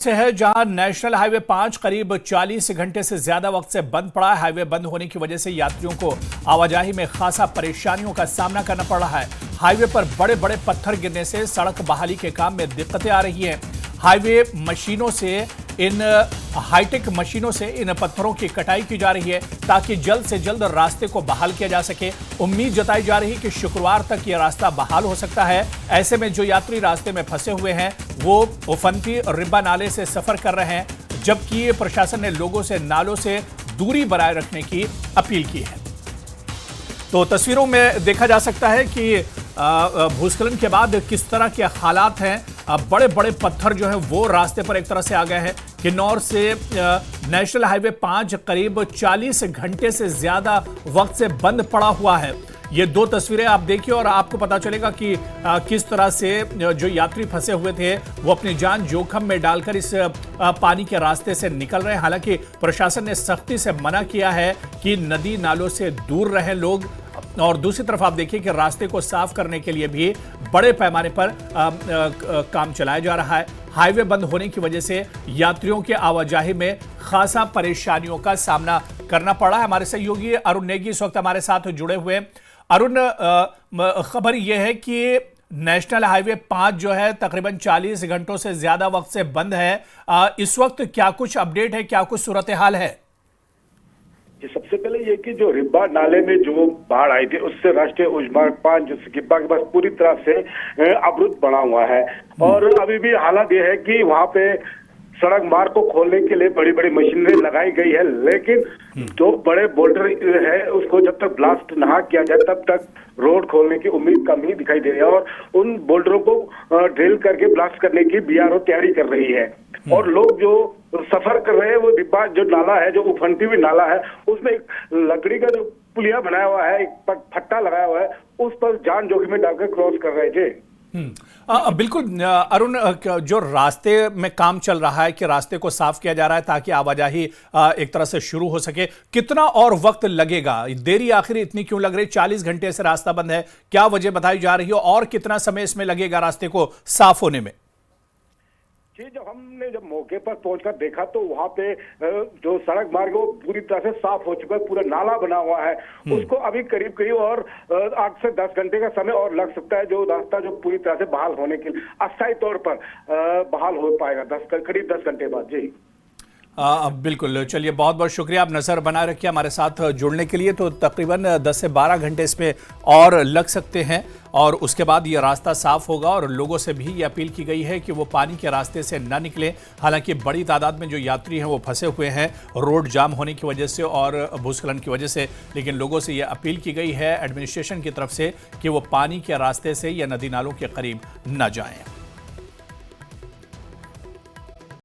से है जहां नेशनल हाईवे 5 करीब 40 घंटे से ज्यादा वक्त से बंद पड़ा है। हाईवे बंद होने की वजह से यात्रियों को आवाजाही में खासा परेशानियों का सामना करना पड़ रहा है। हाईवे पर बड़े बड़े पत्थर गिरने से सड़क बहाली के काम में दिक्कतें आ रही हैं। हाईवे मशीनों से इन हाईटेक मशीनों से इन पत्थरों की कटाई की जा रही है ताकि जल्द से जल्द रास्ते को बहाल किया जा सके। उम्मीद जताई जा रही है कि शुक्रवार तक यह रास्ता बहाल हो सकता है। ऐसे में जो यात्री रास्ते में फंसे हुए हैं वो उफनती रिब्बा नाले से सफर कर रहे हैं, जबकि प्रशासन ने लोगों से नालों से दूरी बनाए रखने की अपील की है। तो तस्वीरों में देखा जा सकता है कि भूस्खलन के बाद किस तरह के हालात हैं। बड़े बड़े पत्थर जो हैं वो रास्ते पर एक तरह से आ गए हैं। किन्नौर से नेशनल हाईवे 5 करीब 40 घंटे से ज्यादा वक्त से बंद पड़ा हुआ है। ये दो तस्वीरें आप देखिए और आपको पता चलेगा कि किस तरह से जो यात्री फंसे हुए थे वो अपनी जान जोखिम में डालकर इस पानी के रास्ते से निकल रहे हैं। हालांकि प्रशासन ने सख्ती से मना किया है कि नदी नालों से दूर रहें लोग। और दूसरी तरफ आप देखिए कि रास्ते को साफ करने के लिए भी बड़े पैमाने पर काम चलाया जा रहा है। हाईवे बंद होने की वजह से यात्रियों के आवाजाही में खासा परेशानियों का सामना करना पड़ा है। हमारे सहयोगी अरुण नेगी इस वक्त हमारे साथ जुड़े हुए हैं। अरुण, खबर यह है कि नेशनल हाईवे 5 जो है तकरीबन 40 घंटों से ज्यादा वक्त से बंद है। इस वक्त क्या कुछ अपडेट है, क्या कुछ सूरत हाल है? सबसे पहले ये कि जो रिब्बा नाले में जो बाढ़ आई थी उससे राष्ट्रीय उच्च मार्ग 5 जो सिकिब्बा के पास पूरी तरह से अवरुद्ध बना हुआ है। और अभी भी हालात ये है कि वहां पे सड़क मार्ग को खोलने के लिए बड़ी बड़ी मशीनरी लगाई गई है, लेकिन जो बड़े बोल्डर है उसको जब तक ब्लास्ट ना किया जाए तब तक रोड खोलने की उम्मीद कम ही दिखाई दे रही है। और उन बोल्डरों को ड्रिल करके ब्लास्ट करने की बीआरओ तैयारी कर रही है। और लोग जो सफर कर रहे हैं वो डिब्बा जो नाला है, जो उफनती हुई नाला है, उसमें एक लकड़ी का जो पुलिया बनाया हुआ है, एक फट्टा लगाया हुआ है, उस पर जान जोखिम में डालकर क्रॉस कर रहे थे। बिल्कुल अरुण, जो रास्ते में काम चल रहा है कि रास्ते को साफ किया जा रहा है ताकि आवाजाही एक तरह से शुरू हो सके, कितना और वक्त लगेगा? देरी आखिर इतनी क्यों लग रही? 40 घंटे से रास्ता बंद है, क्या वजह बताई जा रही है और कितना समय इसमें लगेगा रास्ते को साफ होने में? जब हमने मौके पर पहुंचकर देखा तो वहां पे जो सड़क मार्ग वो पूरी तरह से साफ हो चुका है, पूरा नाला बना हुआ है। उसको अभी करीब करीब और 8 से 10 घंटे का समय और लग सकता है, जो रास्ता जो पूरी तरह से बहाल होने के लिए अस्थायी तौर पर बहाल हो पाएगा करीब 10 घंटे बाद। जी बिल्कुल, चलिए बहुत बहुत शुक्रिया, आप नज़र बनाए रखिए हमारे साथ जुड़ने के लिए। तो तकरीबन 10 से 12 घंटे इसमें और लग सकते हैं और उसके बाद ये रास्ता साफ होगा। और लोगों से भी ये अपील की गई है कि वो पानी के रास्ते से ना निकलें। हालांकि बड़ी तादाद में जो यात्री हैं वो फंसे हुए हैं रोड जाम होने की वजह से और भूस्खलन की वजह से, लेकिन लोगों से ये अपील की गई है एडमिनिस्ट्रेशन की तरफ से कि वो पानी के रास्ते से या नदी नालों के करीब न जाएं।